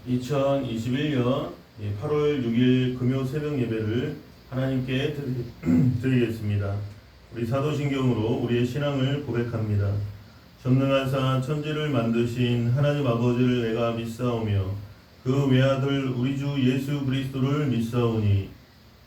2021년 8월 6일 금요 새벽 예배를 하나님께 드리겠습니다. 우리 사도신경으로 우리의 신앙을 고백합니다. 전능하사 천지를 만드신 하나님 아버지를 내가 믿사오며 그 외아들 우리 주 예수 그리스도를 믿사오니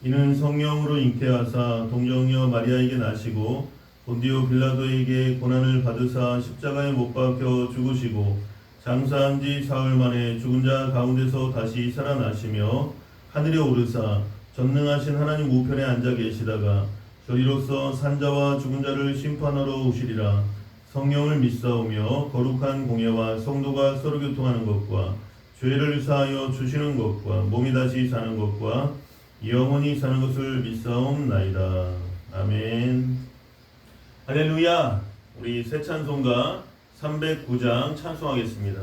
이는 성령으로 잉태하사 동정녀 마리아에게 나시고 본디오 빌라도에게 고난을 받으사 십자가에 못 박혀 죽으시고 장사한 지 사흘 만에 죽은 자 가운데서 다시 살아나시며 하늘에 오르사 전능하신 하나님 우편에 앉아 계시다가 저희로서 산자와 죽은 자를 심판하러 오시리라. 성령을 믿사오며 거룩한 공예와 성도가 서로 교통하는 것과 죄를 사하여 주시는 것과 몸이 다시 사는 것과 영원히 사는 것을 믿사옵나이다. 아멘. 할렐루야. 우리 새 찬송가 309장 찬송하겠습니다.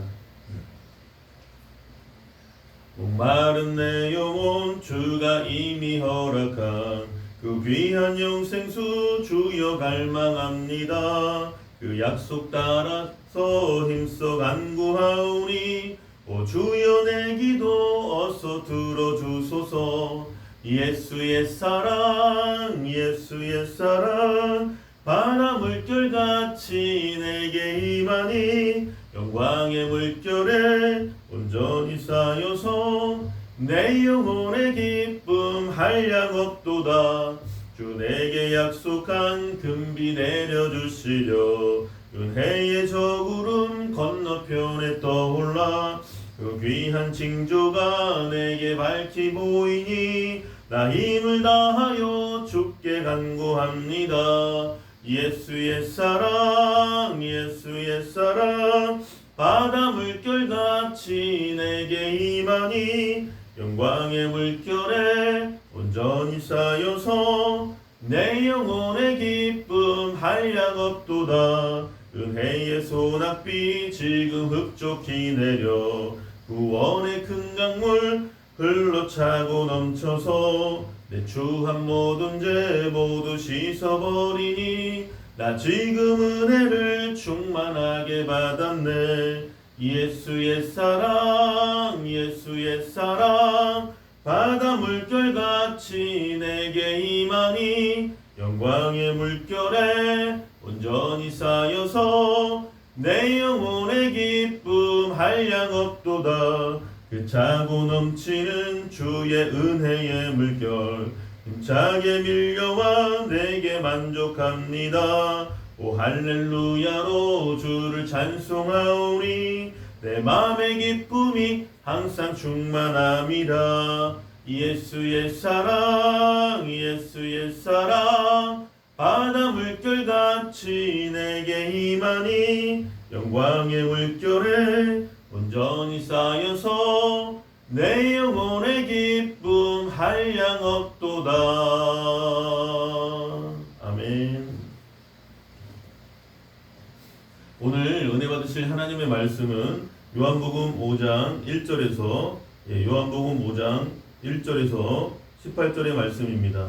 목마른 내 영혼 주가 이미 허락한 그 귀한 영생수 주여 갈망합니다. 그 약속 따라서 힘써 간구하오니 오 주여 내 기도 어서 들어주소서. 예수의 사랑 예수의 사랑 바다 물결같이 내게 임하니 영광의 물결에 온전히 쌓여서 내 영혼의 기쁨 한량없도다. 주 내게 약속한 금비 내려주시려 은혜의 저 구름 건너편에 떠올라 그 귀한 징조가 내게 밝히 보이니 나 힘을 다하여 주께 간구합니다. 예수의 사랑 예수의 사랑 바다 물결같이 내게 임하니 영광의 물결에 온전히 쌓여서 내 영혼의 기쁨 한량없도다. 은혜의 소낙비 지금 흡족히 내려 구원의 큰 강물 흘러차고 넘쳐서 내 추한 모든 죄 모두 씻어버리니 나 지금 은혜를 충만하게 받았네. 예수의 사랑 예수의 사랑 바다 물결같이 내게 임하니 영광의 물결에 온전히 쌓여서 내 영혼의 기쁨 한량없도다. 그 차고 넘치는 주의 은혜의 물결 힘차게 밀려와 내게 만족합니다. 오 할렐루야로 주를 찬송하오니 내 맘의 기쁨이 항상 충만합니다. 예수의 사랑 예수의 사랑 바다 물결같이 내게 임하니 영광의 물결에 온전히 쌓여서 내 영혼의 기쁨 한량없도다. 아멘. 오늘 은혜 받으실 하나님의 말씀은 요한복음 5장 1절에서 18절의 말씀입니다.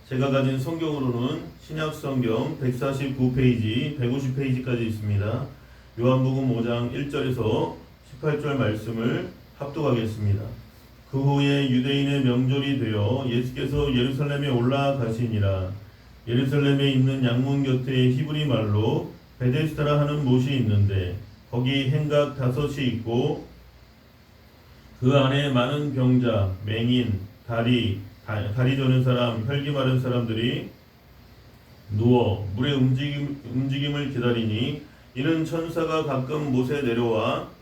제가 가진 성경으로는 신약성경 149페이지, 150페이지까지 있습니다. 요한복음 5장 1절에서 18절 말씀을 합독하겠습니다. 그 후에 유대인의 명절이 되어 예수께서 예루살렘에 올라가시니라. 예루살렘에 있는 양문 곁에 히브리 말로 베데스다라 하는 못이 있는데 거기 행각 5이 있고 그 안에 많은 병자, 맹인, 다리 저는 사람, 혈기 마른 사람들이 누워 물의 움직임을 기다리니 이는 천사가 가끔 못에 내려와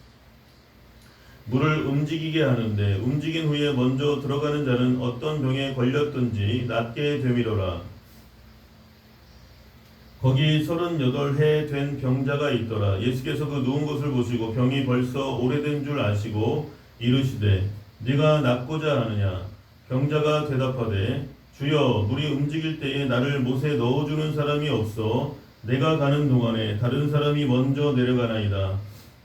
물을 움직이게 하는데 움직인 후에 먼저 들어가는 자는 어떤 병에 걸렸든지 낫게 되미로라. 거기 38해 된 병자가 있더라. 예수께서 그 누운 것을 보시고 병이 벌써 오래된 줄 아시고 이르시되 네가 낫고자 하느냐. 병자가 대답하되 주여 물이 움직일 때에 나를 못에 넣어주는 사람이 없어 내가 가는 동안에 다른 사람이 먼저 내려가나이다.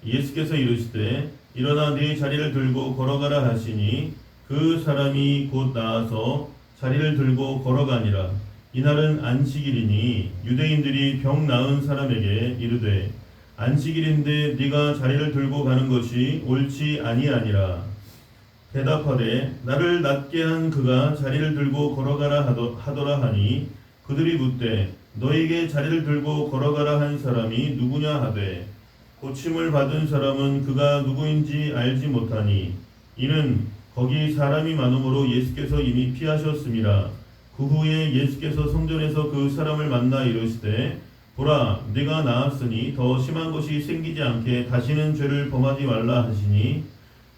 예수께서 이르시되 일어나 네 자리를 들고 걸어가라 하시니 그 사람이 곧 나아서 자리를 들고 걸어가니라. 이날은 안식일이니 유대인들이 병 나은 사람에게 이르되 안식일인데 네가 자리를 들고 가는 것이 옳지 아니하니라. 대답하되 나를 낫게 한 그가 자리를 들고 걸어가라 하더라 하니 그들이 묻되 너에게 자리를 들고 걸어가라 한 사람이 누구냐 하되 고침을 받은 사람은 그가 누구인지 알지 못하니 이는 거기 사람이 많음으로 예수께서 이미 피하셨음이라. 그 후에 예수께서 성전에서 그 사람을 만나 이르시되 보라 네가 나았으니 더 심한 것이 생기지 않게 다시는 죄를 범하지 말라 하시니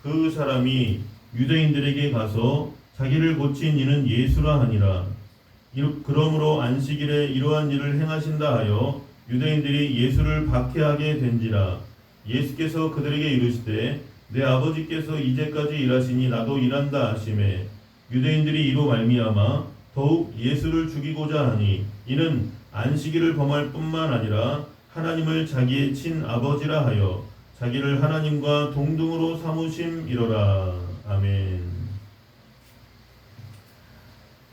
그 사람이 유대인들에게 가서 자기를 고친 이는 예수라 하니라. 그러므로 안식일에 이러한 일을 행하신다 하여 유대인들이 예수를 박해하게 된지라. 예수께서 그들에게 이르시되 내 아버지께서 이제까지 일하시니 나도 일한다 하시매 유대인들이 이로 말미암아 더욱 예수를 죽이고자 하니 이는 안식일을 범할 뿐만 아니라 하나님을 자기의 친아버지라 하여 자기를 하나님과 동등으로 삼으심이로라. 아멘.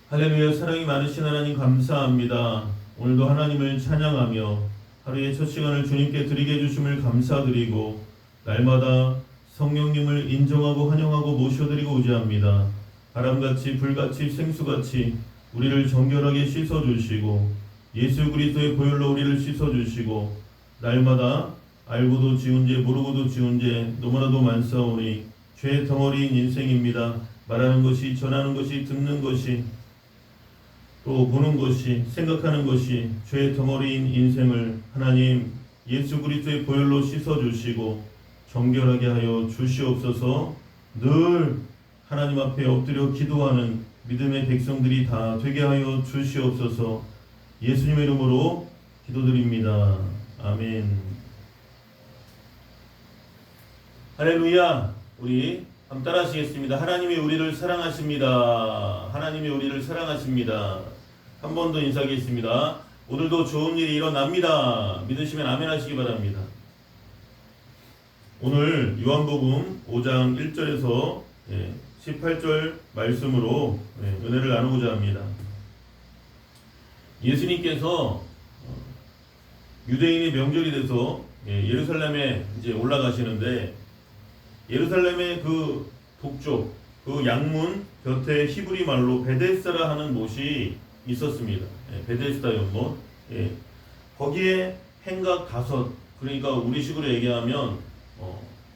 할렐루야. 사랑이 많으신 하나님 감사합니다. 오늘도 하나님을 찬양하며 하루의 첫 시간을 주님께 드리게 해주심을 감사드리고 날마다 성령님을 인정하고 환영하고 모셔드리고 의지합니다. 바람같이 불같이 생수같이 우리를 정결하게 씻어주시고 예수 그리스도의 보혈로 우리를 씻어주시고 날마다 알고도 지은 죄 모르고도 지은 죄 너무나도 많사오니 죄의 덩어리인 인생입니다. 말하는 것이 전하는 것이 듣는 것이 또 보는 것이 생각하는 것이 죄의 덩어리인 인생을 하나님 예수 그리스도의 보혈로 씻어주시고 정결하게 하여 주시옵소서. 늘 하나님 앞에 엎드려 기도하는 믿음의 백성들이 다 되게 하여 주시옵소서. 예수님의 이름으로 기도드립니다. 아멘. 할렐루야. 우리 한번 따라 하시겠습니다. 하나님이 우리를 사랑하십니다. 하나님이 우리를 사랑하십니다. 한 번 더 인사하겠습니다. 오늘도 좋은 일이 일어납니다. 믿으시면 아멘 하시기 바랍니다. 오늘 요한복음 5장 1절에서 18절 말씀으로 은혜를 나누고자 합니다. 예수님께서 유대인의 명절이 돼서 예루살렘에 이제 올라가시는데 예루살렘의 그 북쪽 그 양문 곁에 히브리 말로 베데스다라 하는 못이 있었습니다. 베데스다 연못. 거기에 행각 5, 그러니까 우리식으로 얘기하면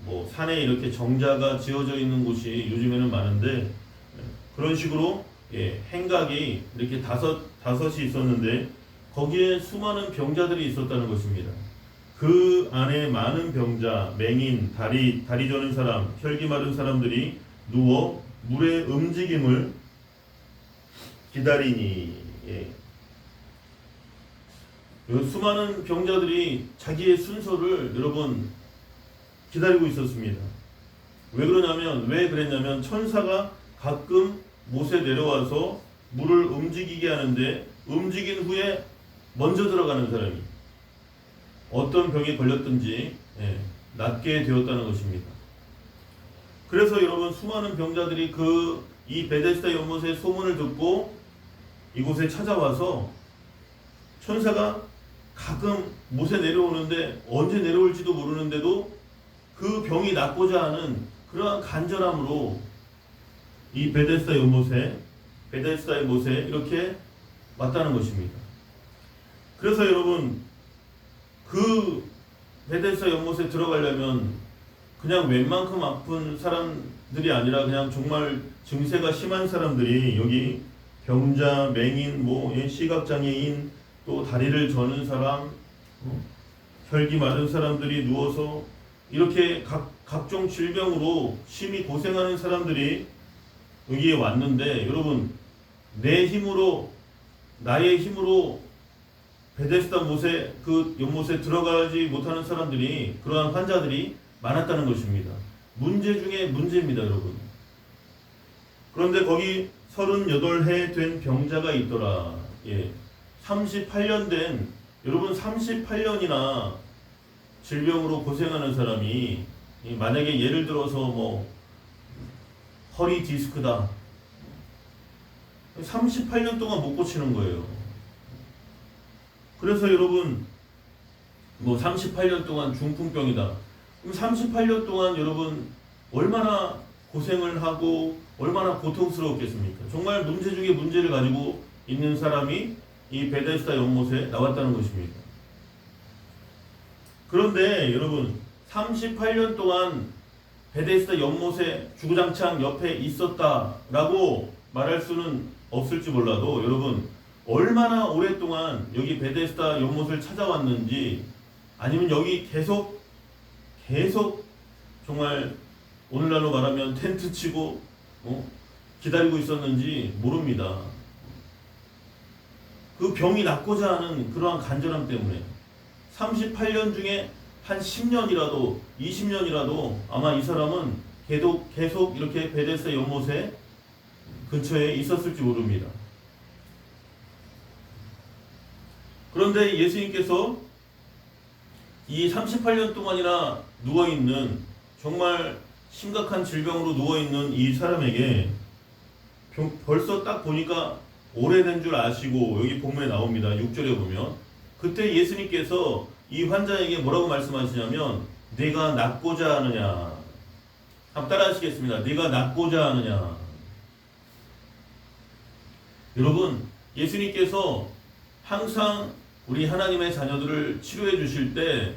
뭐 산에 이렇게 정자가 지어져 있는 곳이 요즘에는 많은데 그런 식으로 행각이 이렇게 다섯이 있었는데 거기에 수많은 병자들이 있었다는 것입니다. 그 안에 많은 병자, 맹인, 다리 저는 사람, 혈기 마른 사람들이 누워 물의 움직임을 기다리니 수많은 병자들이 자기의 순서를 여러분 기다리고 있었습니다. 왜 그랬냐면 천사가 가끔 못에 내려와서 물을 움직이게 하는데 움직인 후에 먼저 들어가는 사람이 어떤 병에 걸렸든지 낫게 되었다는 것입니다. 그래서 여러분 수많은 병자들이 이 베데스다 연못의 소문을 듣고 이곳에 찾아와서 천사가 가끔 못에 내려오는데 언제 내려올지도 모르는데도 그 병이 낫고자 하는 그러한 간절함으로 이 베데스다의 못에 이렇게 왔다는 것입니다. 그래서 여러분 그 베데스다 연못에 들어가려면 그냥 웬만큼 아픈 사람들이 아니라 그냥 정말 증세가 심한 사람들이 여기 병자, 맹인, 시각장애인, 또 다리를 저는 사람, 혈기 마른 사람들이 누워서 이렇게 각종 질병으로 심히 고생하는 사람들이 여기에 왔는데 여러분 나의 힘으로 베데스다 못에 그 연못에 들어가지 못하는 사람들이 그러한 환자들이 많았다는 것입니다. 문제 중에 문제입니다, 여러분. 그런데 거기 38해 된 병자가 있더라. 38년 된 여러분 38년이나 질병으로 고생하는 사람이 만약에 예를 들어서 허리 디스크다. 38년 동안 못 고치는 거예요. 그래서 여러분 뭐 38년 동안 중풍병이다. 그럼 38년 동안 여러분 얼마나 고생을 하고 얼마나 고통스러웠겠습니까? 정말 문제 중에 문제를 가지고 있는 사람이 이 베데스다 연못에 나왔다는 것입니다. 그런데 여러분 38년 동안 베데스다 연못에 주구장창 옆에 있었다라고 말할 수는 없을지 몰라도 여러분 얼마나 오랫동안 여기 베데스다 연못을 찾아왔는지 아니면 여기 계속 정말 오늘날로 말하면 텐트 치고 기다리고 있었는지 모릅니다. 그 병이 낫고자 하는 그러한 간절함 때문에 38년 중에 한 10년이라도 20년이라도 아마 이 사람은 계속 이렇게 베데스다 연못에 근처에 있었을지 모릅니다. 그런데 예수님께서 이 38년 동안이나 누워있는 정말 심각한 질병으로 누워있는 이 사람에게 벌써 딱 보니까 오래된 줄 아시고 여기 본문에 나옵니다. 6절에 보면 그때 예수님께서 이 환자에게 뭐라고 말씀하시냐면 네가 낫고자 하느냐. 한번 따라 하시겠습니다. 네가 낫고자 하느냐. 여러분 예수님께서 항상 우리 하나님의 자녀들을 치료해 주실 때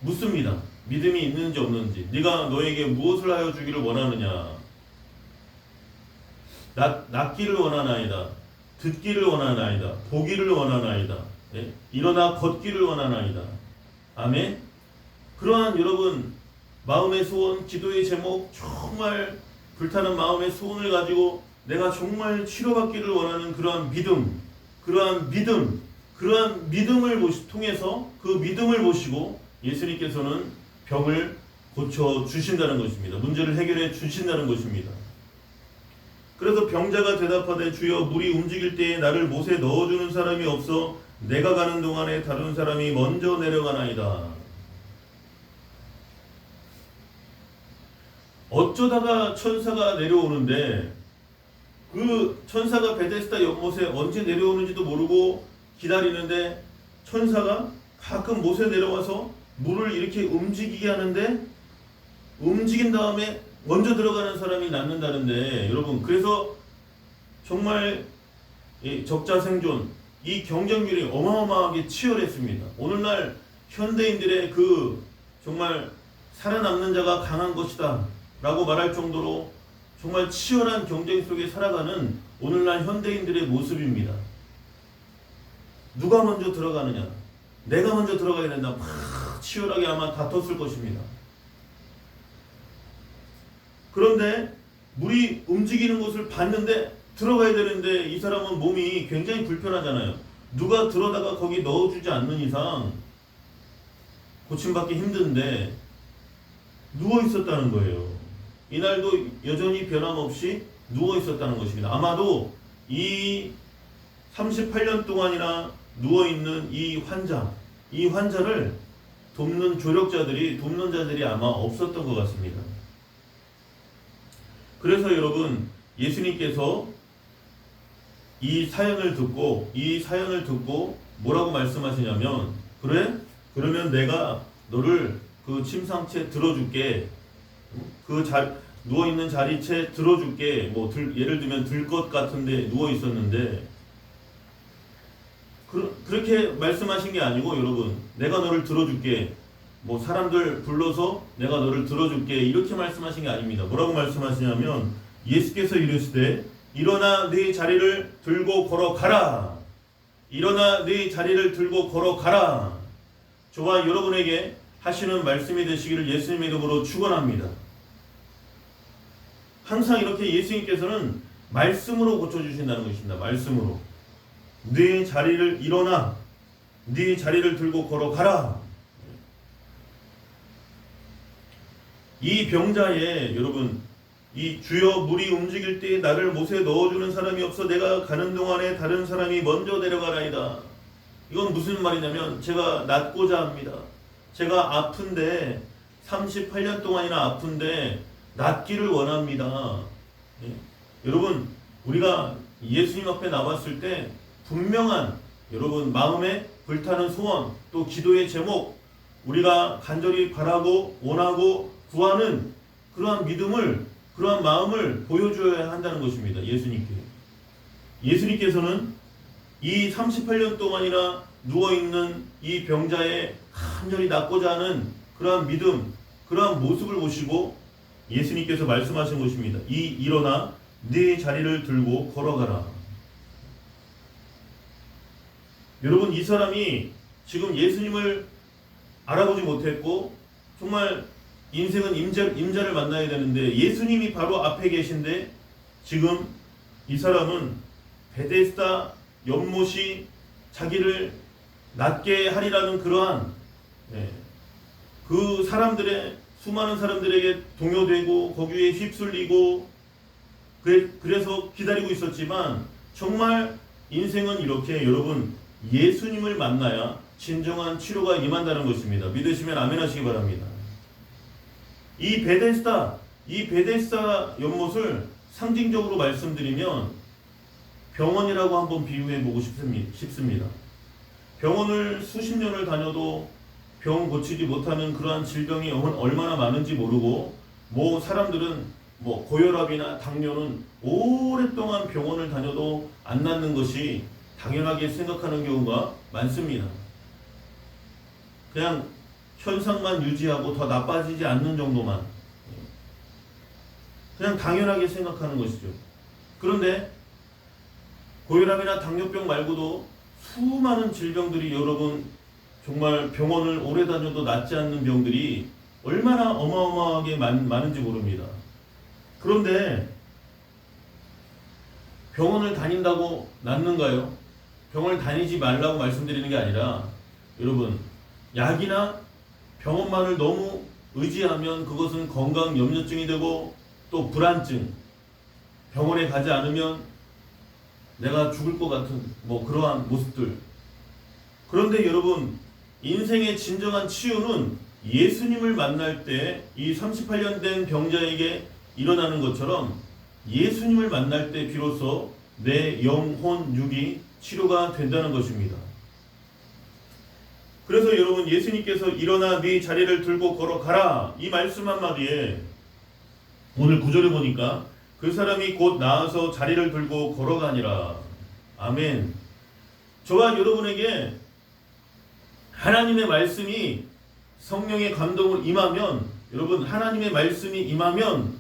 묻습니다. 믿음이 있는지 없는지. 네가 너에게 무엇을 하여 주기를 원하느냐. 낫기를 원하나이다. 듣기를 원하나이다. 보기를 원하나이다. 네? 일어나 걷기를 원하나이다. 아멘. 그러한 여러분 마음의 소원, 기도의 제목, 정말 불타는 마음의 소원을 가지고 내가 정말 치료받기를 원하는 그러한 믿음을 통해서 그 믿음을 보시고 예수님께서는 병을 고쳐 주신다는 것입니다. 문제를 해결해 주신다는 것입니다. 그래서 병자가 대답하되 주여 물이 움직일 때에 나를 못에 넣어주는 사람이 없어 내가 가는 동안에 다른 사람이 먼저 내려가나이다. 어쩌다가 천사가 내려오는데 그 천사가 베데스다 연못에 언제 내려오는지도 모르고 기다리는데 천사가 가끔 못에 내려와서 물을 이렇게 움직이게 하는데 움직인 다음에 먼저 들어가는 사람이 낫는다는데 여러분 그래서 정말 적자생존 이 경쟁률이 어마어마하게 치열했습니다. 오늘날 현대인들의 그 정말 살아남는 자가 강한 것이다 라고 말할 정도로 정말 치열한 경쟁 속에 살아가는 오늘날 현대인들의 모습입니다. 누가 먼저 들어가느냐, 내가 먼저 들어가야 된다, 막 치열하게 아마 다퉜을 것입니다. 그런데 물이 움직이는 것을 봤는데 들어가야 되는데 이 사람은 몸이 굉장히 불편하잖아요. 누가 들어다가 거기 넣어주지 않는 이상 고침받기 힘든데 누워 있었다는 거예요. 이날도 여전히 변함없이 누워 있었다는 것입니다. 아마도 이 38년 동안이나 누워 있는 이 환자를 돕는 자들이 아마 없었던 것 같습니다. 그래서 여러분 예수님께서 이 사연을 듣고 뭐라고 말씀하시냐면 그래? 그러면 내가 너를 그 침상채 들어줄게. 누워있는 자리채 들어줄게. 예를 들면 들 것 같은데 누워 있었는데 그렇게 말씀하신 게 아니고 여러분 내가 너를 들어줄게. 사람들 불러서 내가 너를 들어줄게. 이렇게 말씀하신 게 아닙니다. 뭐라고 말씀하시냐면 예수께서 이르시되 일어나 네 자리를 들고 걸어가라. 일어나 네 자리를 들고 걸어가라. 저와 여러분에게 하시는 말씀이 되시기를 예수님의 이름으로 축원합니다. 항상 이렇게 예수님께서는 말씀으로 고쳐주신다는 것입니다. 말씀으로. 네 자리를 일어나 네 자리를 들고 걸어가라. 이 병자의 여러분 이 주여 물이 움직일 때 나를 못에 넣어주는 사람이 없어 내가 가는 동안에 다른 사람이 먼저 내려가라이다. 이건 무슨 말이냐면 제가 낫고자 합니다. 제가 아픈데 38년 동안이나 아픈데 낫기를 원합니다. 여러분 우리가 예수님 앞에 나왔을 때 분명한 여러분 마음에 불타는 소원 또 기도의 제목 우리가 간절히 바라고 원하고 구하는 그러한 믿음을, 그러한 마음을 보여줘야 한다는 것입니다. 예수님께서는 이 38년 동안이나 누워있는 이 병자의 간절히 낫고자 하는 그러한 믿음, 그러한 모습을 보시고 예수님께서 말씀하신 것입니다. 일어나 네 자리를 들고 걸어가라. 여러분, 이 사람이 지금 예수님을 알아보지 못했고 정말 인생은 임자를 만나야 되는데 예수님이 바로 앞에 계신데 지금 이 사람은 베데스다 연못이 자기를 낫게 하리라는 그러한 그 사람들의 수많은 사람들에게 동요되고 거기에 휩쓸리고 그래서 기다리고 있었지만 정말 인생은 이렇게 여러분 예수님을 만나야 진정한 치료가 임한다는 것입니다. 믿으시면 아멘 하시기 바랍니다. 이 베데스다 연못을 상징적으로 말씀드리면 병원이라고 한번 비유해 보고 싶습니다. 병원을 수십 년을 다녀도 병 고치지 못하는 그러한 질병이 얼마나 많은지 모르고 사람들은 고혈압이나 당뇨는 오랫동안 병원을 다녀도 안 낫는 것이 당연하게 생각하는 경우가 많습니다. 그냥 현상만 유지하고 더 나빠지지 않는 정도만 그냥 당연하게 생각하는 것이죠. 그런데 고혈압이나 당뇨병 말고도 수많은 질병들이 여러분 정말 병원을 오래 다녀도 낫지 않는 병들이 얼마나 어마어마하게 많은지 모릅니다. 그런데 병원을 다닌다고 낫는가요? 병원을 다니지 말라고 말씀드리는 게 아니라 여러분 약이나 병원만을 너무 의지하면 그것은 건강 염려증이 되고 또 불안증, 병원에 가지 않으면 내가 죽을 것 같은 그러한 모습들. 그런데 여러분 인생의 진정한 치유는 예수님을 만날 때 이 38년 된 병자에게 일어나는 것처럼 예수님을 만날 때 비로소 내 영혼 육이 치료가 된다는 것입니다. 그래서 여러분 예수님께서 일어나 네 자리를 들고 걸어가라 이 말씀 한마디에 오늘 구절에 보니까 그 사람이 곧 나아서 자리를 들고 걸어가니라. 아멘. 저와 여러분에게 하나님의 말씀이 성령의 감동으로 임하면 여러분 하나님의 말씀이 임하면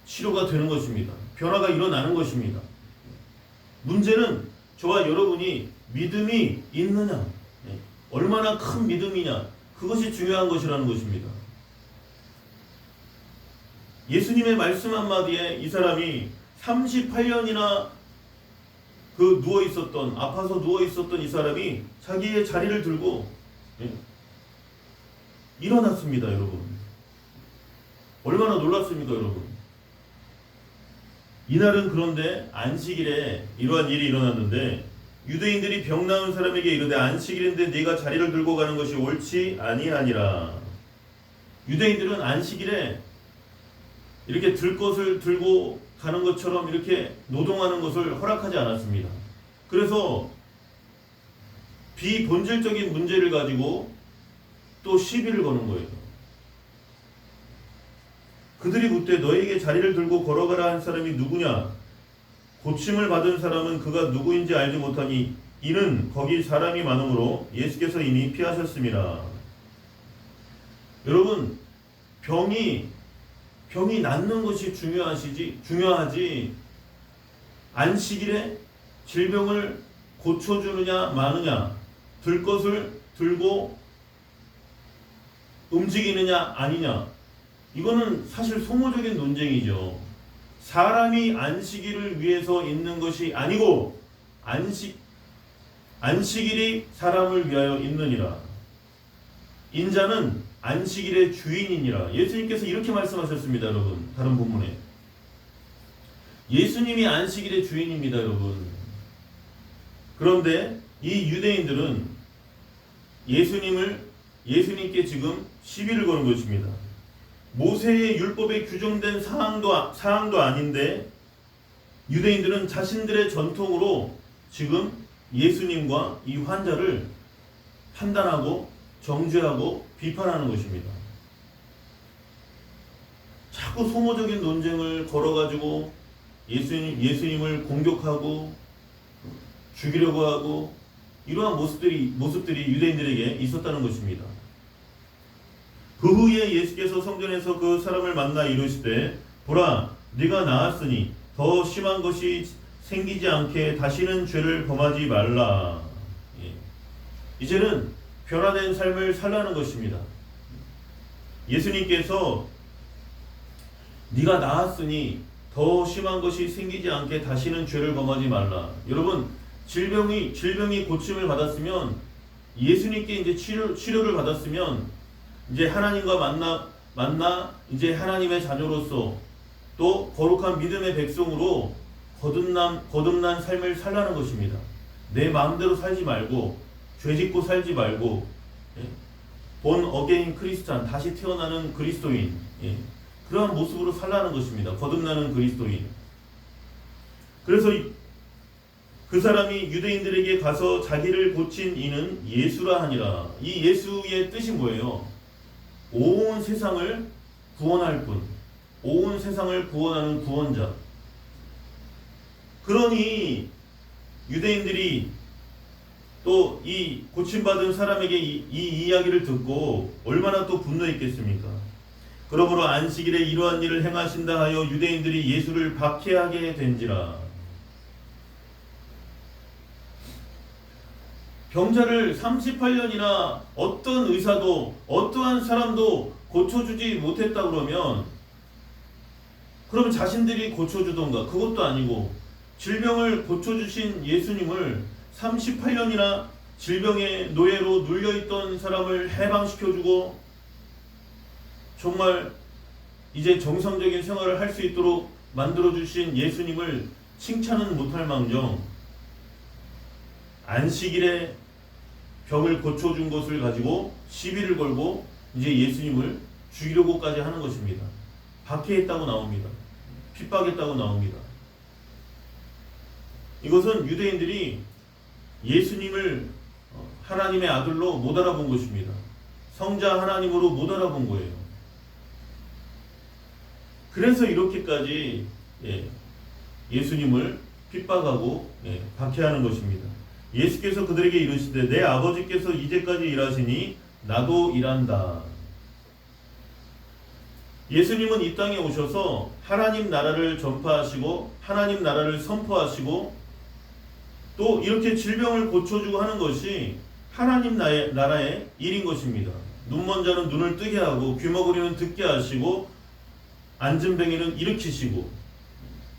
치료가 되는 것입니다. 변화가 일어나는 것입니다. 문제는 저와 여러분이 믿음이 있느냐, 얼마나 큰 믿음이냐, 그것이 중요한 것이라는 것입니다. 예수님의 말씀 한마디에 이 사람이 38년이나 아파서 누워있었던 이 사람이 자기의 자리를 들고 일어났습니다, 여러분. 얼마나 놀랐습니까, 여러분. 이날은 그런데 안식일에 이러한 일이 일어났는데 유대인들이 병 나은 사람에게 이르되 안식일인데 네가 자리를 들고 가는 것이 옳지 아니하니라. 유대인들은 안식일에 이렇게 들 것을 들고 가는 것처럼 이렇게 노동하는 것을 허락하지 않았습니다. 그래서 비본질적인 문제를 가지고 또 시비를 거는 거예요. 그들이 묻되 너에게 자리를 들고 걸어가라 한 사람이 누구냐? 고침을 받은 사람은 그가 누구인지 알지 못하니 이는 거기 사람이 많으므로 예수께서 이미 피하셨습니다. 여러분 병이 낫는 것이 중요하지 안식일에 질병을 고쳐주느냐 마느냐, 들 것을 들고 움직이느냐 아니냐, 이거는 사실 소모적인 논쟁이죠. 사람이 안식일을 위해서 있는 것이 아니고 안식일이 사람을 위하여 있느니라. 인자는 안식일의 주인이니라. 예수님께서 이렇게 말씀하셨습니다, 여러분. 다른 본문에 예수님이 안식일의 주인입니다, 여러분. 그런데 이 유대인들은 예수님께 지금 시비를 거는 것입니다. 모세의 율법에 규정된 사항도 아닌데 유대인들은 자신들의 전통으로 지금 예수님과 이 환자를 판단하고 정죄하고 비판하는 것입니다. 자꾸 소모적인 논쟁을 걸어가지고 예수님을 공격하고 죽이려고 하고 이러한 모습들이 유대인들에게 있었다는 것입니다. 그 후에 예수께서 성전에서 그 사람을 만나 이르시되 보라 네가 나았으니 더 심한 것이 생기지 않게 다시는 죄를 범하지 말라. 이제는 변화된 삶을 살라는 것입니다. 예수님께서 네가 나았으니 더 심한 것이 생기지 않게 다시는 죄를 범하지 말라. 여러분 질병이 고침을 받았으면 예수님께 이제 치료를 받았으면 이제 하나님과 만나 이제 하나님의 자녀로서 또 거룩한 믿음의 백성으로 거듭난 삶을 살라는 것입니다. 내 마음대로 살지 말고 죄짓고 살지 말고 본 어게인 크리스찬 다시 태어나는 그리스도인 그러한 모습으로 살라는 것입니다. 거듭나는 그리스도인. 그래서 그 사람이 유대인들에게 가서 자기를 고친 이는 예수라 하니라. 이 예수의 뜻이 뭐예요? 온 세상을 구원할 분, 온 세상을 구원하는 구원자. 그러니 유대인들이 또 이 고침받은 사람에게 이 이야기를 듣고 얼마나 또 분노했겠습니까? 그러므로 안식일에 이러한 일을 행하신다 하여 유대인들이 예수를 박해하게 된지라. 병자를 38년이나 어떤 의사도 어떠한 사람도 고쳐주지 못했다 그러면 자신들이 고쳐주던가. 그것도 아니고 질병을 고쳐주신 예수님을 38년이나 질병의 노예로 눌려있던 사람을 해방시켜주고 정말 이제 정상적인 생활을 할 수 있도록 만들어주신 예수님을 칭찬은 못할 망정 안식일에 병을 고쳐준 것을 가지고 시비를 걸고 이제 예수님을 죽이려고까지 하는 것입니다. 박해했다고 나옵니다. 핍박했다고 나옵니다. 이것은 유대인들이 예수님을 하나님의 아들로 못 알아본 것입니다. 성자 하나님으로 못 알아본 거예요. 그래서 이렇게까지 예수님을 핍박하고 박해하는 것입니다. 예수께서 그들에게 이르시되 내 아버지께서 이제까지 일하시니 나도 일한다. 예수님은 이 땅에 오셔서 하나님 나라를 전파하시고 하나님 나라를 선포하시고 또 이렇게 질병을 고쳐주고 하는 것이 하나님 나라의 일인 것입니다. 눈먼 자는 눈을 뜨게 하고 귀머거리는 듣게 하시고 앉은뱅이는 일으키시고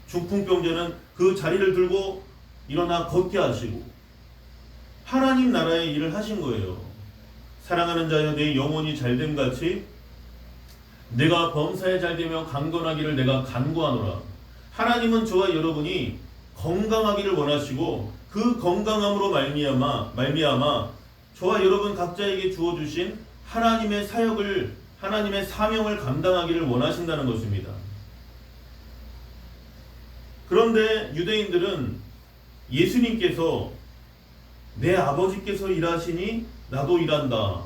중풍병자는 그 자리를 들고 일어나 걷게 하시고 하나님 나라의 일을 하신 거예요. 사랑하는 자여 내 영혼이 잘됨같이 내가 범사에 잘되며 강건하기를 내가 간구하노라. 하나님은 저와 여러분이 건강하기를 원하시고 그 건강함으로 말미암아 저와 여러분 각자에게 주어주신 하나님의 사역을 하나님의 사명을 감당하기를 원하신다는 것입니다. 그런데 유대인들은 예수님께서 내 아버지께서 일하시니 나도 일한다.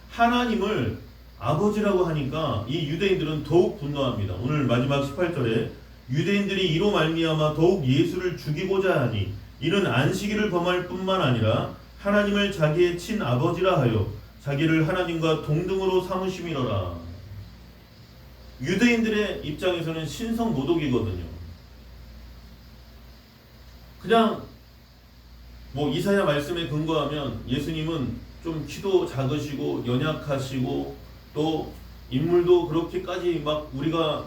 하나님을 아버지라고 하니까 이 유대인들은 더욱 분노합니다. 오늘 마지막 18절에 유대인들이 이로 말미암아 더욱 예수를 죽이고자 하니 이는 안식일을 범할 뿐만 아니라 하나님을 자기의 친아버지라 하여 자기를 하나님과 동등으로 삼으심이로라. 유대인들의 입장에서는 신성모독이거든요. 그냥 이사야 말씀에 근거하면 예수님은 좀 키도 작으시고 연약하시고 또 인물도 그렇게까지 막 우리가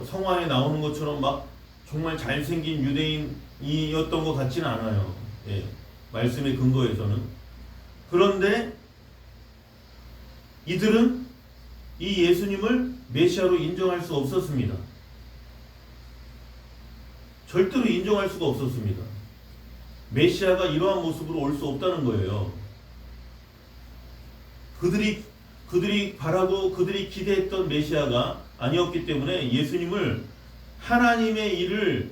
성화에 나오는 것처럼 막 정말 잘생긴 유대인이었던 것 같지는 않아요. 말씀의 근거에서는. 그런데 이들은 이 예수님을 메시아로 인정할 수 없었습니다. 절대로 인정할 수가 없었습니다. 메시아가 이러한 모습으로 올 수 없다는 거예요. 그들이 바라고 그들이 기대했던 메시아가 아니었기 때문에 예수님을 하나님의 일을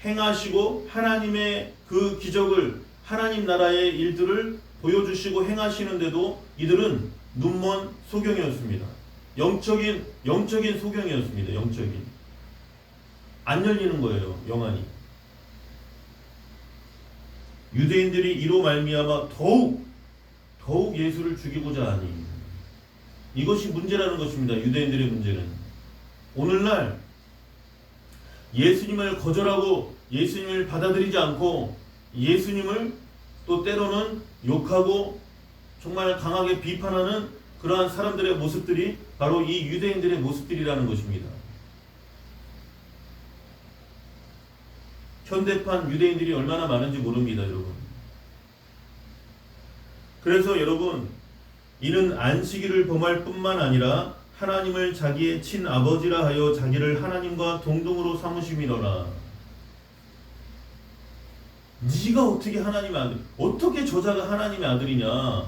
행하시고 하나님의 그 기적을 하나님 나라의 일들을 보여주시고 행하시는데도 이들은 눈먼 소경이었습니다. 영적인 소경이었습니다. 영적인. 안 열리는 거예요. 영안이. 유대인들이 이로 말미암아 더욱 예수를 죽이고자 하니, 이것이 문제라는 것입니다. 유대인들의 문제는 오늘날 예수님을 거절하고 예수님을 받아들이지 않고 예수님을 또 때로는 욕하고 정말 강하게 비판하는 그러한 사람들의 모습들이 바로 이 유대인들의 모습들이라는 것입니다. 현대판 유대인들이 얼마나 많은지 모릅니다, 여러분. 그래서 여러분, 이는 안식일을 범할 뿐만 아니라 하나님을 자기의 친아버지라 하여 자기를 하나님과 동등으로 삼으심이더라. 네가 어떻게 하나님의 아들, 어떻게 저자가 하나님의 아들이냐,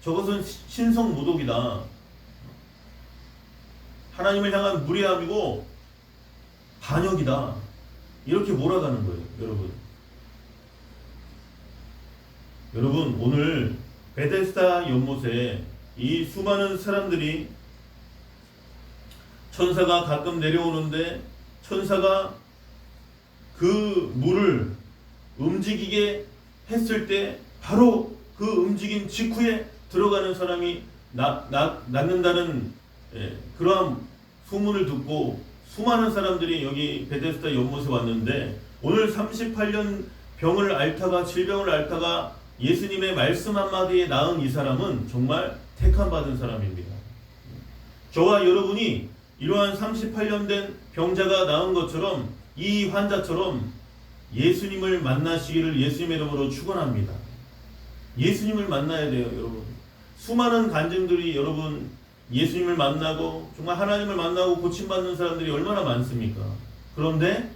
저것은 신성모독이다. 하나님을 향한 무례함이고 반역이다. 이렇게 몰아가는 거예요, 여러분. 여러분, 오늘 베데스다 연못에 이 수많은 사람들이, 천사가 가끔 내려오는데 천사가 그 물을 움직이게 했을 때 바로 그 움직임 직후에 들어가는 사람이 낫는다는 그러한 소문을 듣고 수많은 사람들이 여기 베데스다 연못에 왔는데, 오늘 38년 병을 앓다가, 질병을 앓다가 예수님의 말씀 한마디에 나은 이 사람은 정말 택함받은 사람입니다. 저와 여러분이 이러한 38년 된 병자가 나은 것처럼, 이 환자처럼 예수님을 만나시기를 예수님의 이름으로 축원합니다. 예수님을 만나야 돼요, 여러분. 수많은 간증들이 여러분 예수님을 만나고 정말 하나님을 만나고 고침받는 사람들이 얼마나 많습니까? 그런데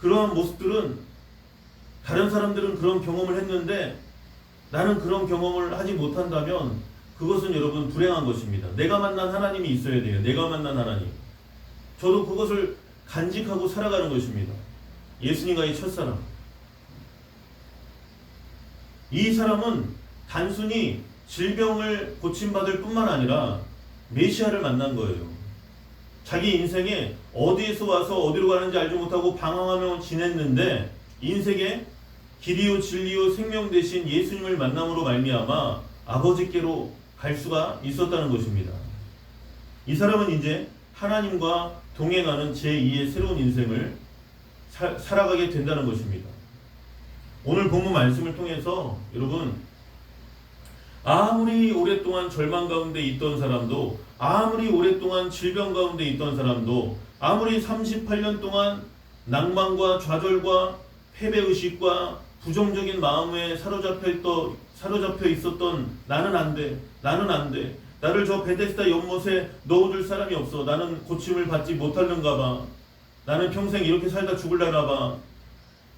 그러한 모습들은, 다른 사람들은 그런 경험을 했는데 나는 그런 경험을 하지 못한다면 그것은 여러분 불행한 것입니다. 내가 만난 하나님이 있어야 돼요. 내가 만난 하나님. 저도 그것을 간직하고 살아가는 것입니다. 예수님과의 첫사랑. 이 사람은 단순히 질병을 고침받을 뿐만 아니라 메시아를 만난 거예요. 자기 인생에 어디에서 와서 어디로 가는지 알지 못하고 방황하며 지냈는데, 인생에 길이요 진리요 생명 되신 예수님을 만남으로 말미암아 아버지께로 갈 수가 있었다는 것입니다. 이 사람은 이제 하나님과 동행하는 제2의 새로운 인생을 살아가게 된다는 것입니다. 오늘 본문 말씀을 통해서 여러분, 아무리 오랫동안 절망 가운데 있던 사람도, 아무리 오랫동안 질병 가운데 있던 사람도, 아무리 38년 동안 낭만과 좌절과 패배의식과 부정적인 마음에 사로잡혀 있었던 나는 안 돼, 나를 저 베데스다 연못에 넣어줄 사람이 없어, 나는 고침을 받지 못하는가 봐, 나는 평생 이렇게 살다 죽을라나 봐,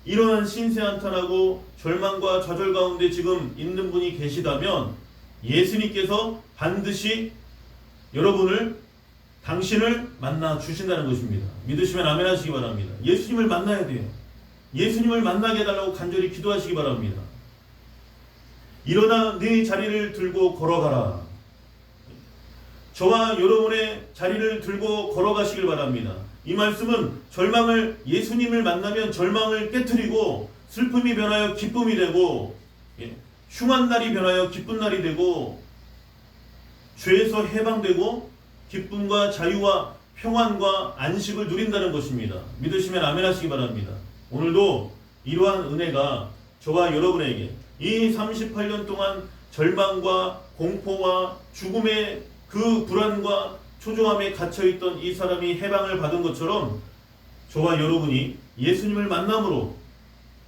이러한 신세한탄하고 절망과 좌절 가운데 지금 있는 분이 계시다면 예수님께서 반드시 당신을 만나 주신다는 것입니다. 믿으시면 아멘 하시기 바랍니다. 예수님을 만나야 돼요. 예수님을 만나게 해달라고 간절히 기도하시기 바랍니다. 일어나 네 자리를 들고 걸어가라. 저와 여러분의 자리를 들고 걸어가시길 바랍니다. 이 말씀은 예수님을 만나면 절망을 깨트리고 슬픔이 변하여 기쁨이 되고, 흉한 날이 변하여 기쁜 날이 되고, 죄에서 해방되고 기쁨과 자유와 평안과 안식을 누린다는 것입니다. 믿으시면 아멘 하시기 바랍니다. 오늘도 이러한 은혜가 저와 여러분에게, 이 38년 동안 절망과 공포와 죽음의 그 불안과 초조함에 갇혀있던 이 사람이 해방을 받은 것처럼 저와 여러분이 예수님을 만남으로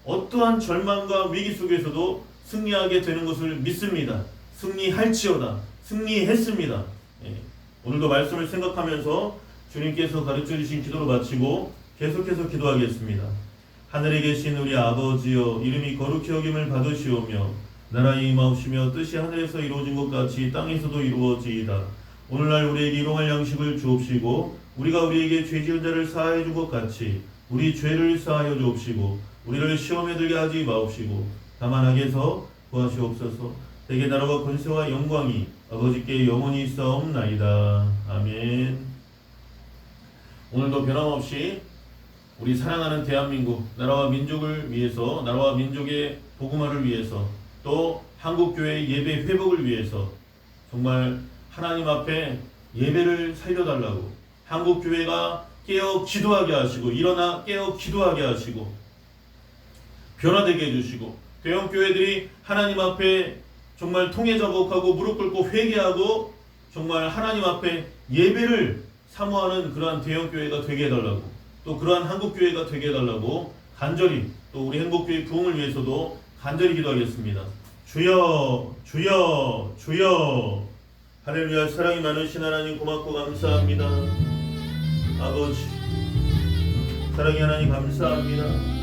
어떠한 절망과 위기 속에서도 승리하게 되는 것을 믿습니다. 승리할지어다. 승리했습니다. 오늘도 말씀을 생각하면서 주님께서 가르쳐 주신 기도로 마치고 계속해서 기도하겠습니다. 하늘에 계신 우리 아버지여, 이름이 거룩히 여김을 받으시오며 나라의 임하옵시며 뜻이 하늘에서 이루어진 것 같이 땅에서도 이루어지이다. 오늘날 우리에게 일용할 양식을 주옵시고, 우리가 우리에게 죄 지은 자를 사하여 준 것 같이 우리 죄를 사하여 주옵시고, 우리를 시험에 들게 하지 마옵시고 다만 악에서 구하시옵소서. 대개 나라와 권세와 영광이 아버지께 영원히 있사옵나이다. 아멘. 오늘도 변함없이 우리 사랑하는 대한민국 나라와 민족을 위해서, 나라와 민족의 복음화를 위해서, 또 한국교회의 예배 회복을 위해서 정말 하나님 앞에 예배를 살려달라고, 한국교회가 깨어 기도하게 하시고, 일어나 깨어 기도하게 하시고, 변화되게 해주시고, 대형교회들이 하나님 앞에 정말 통회자복하고 무릎 꿇고 회개하고 정말 하나님 앞에 예배를 사모하는 그러한 대형교회가 되게 해달라고, 또 그러한 한국교회가 되게 해달라고 간절히, 또 우리 행복교회 부흥을 위해서도 간절히 기도하겠습니다. 주여 주여 주여. 할렐루야. 사랑이 많으신 하나님 고맙고 감사합니다. 아버지 사랑의 하나님 감사합니다.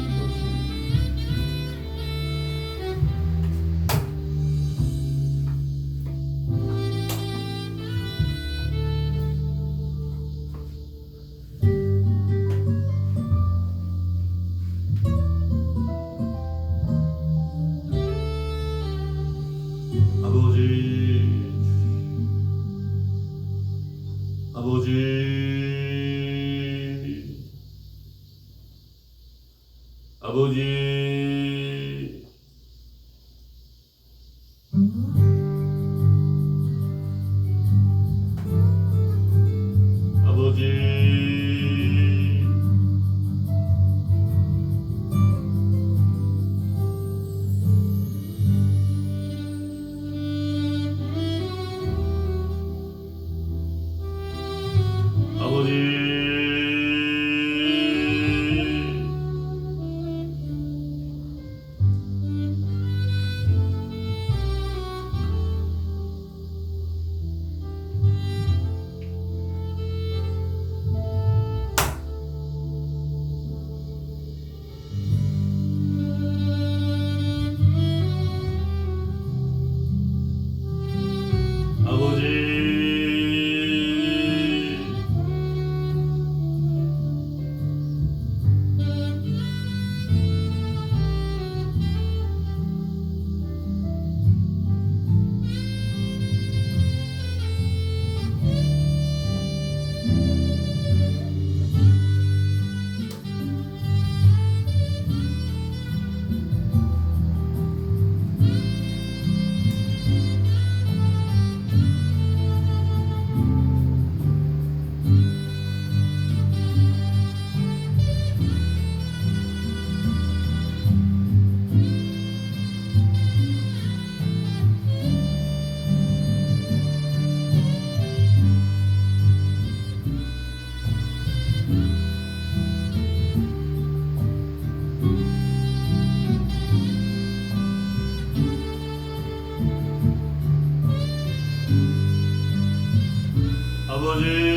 아버지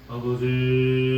아버지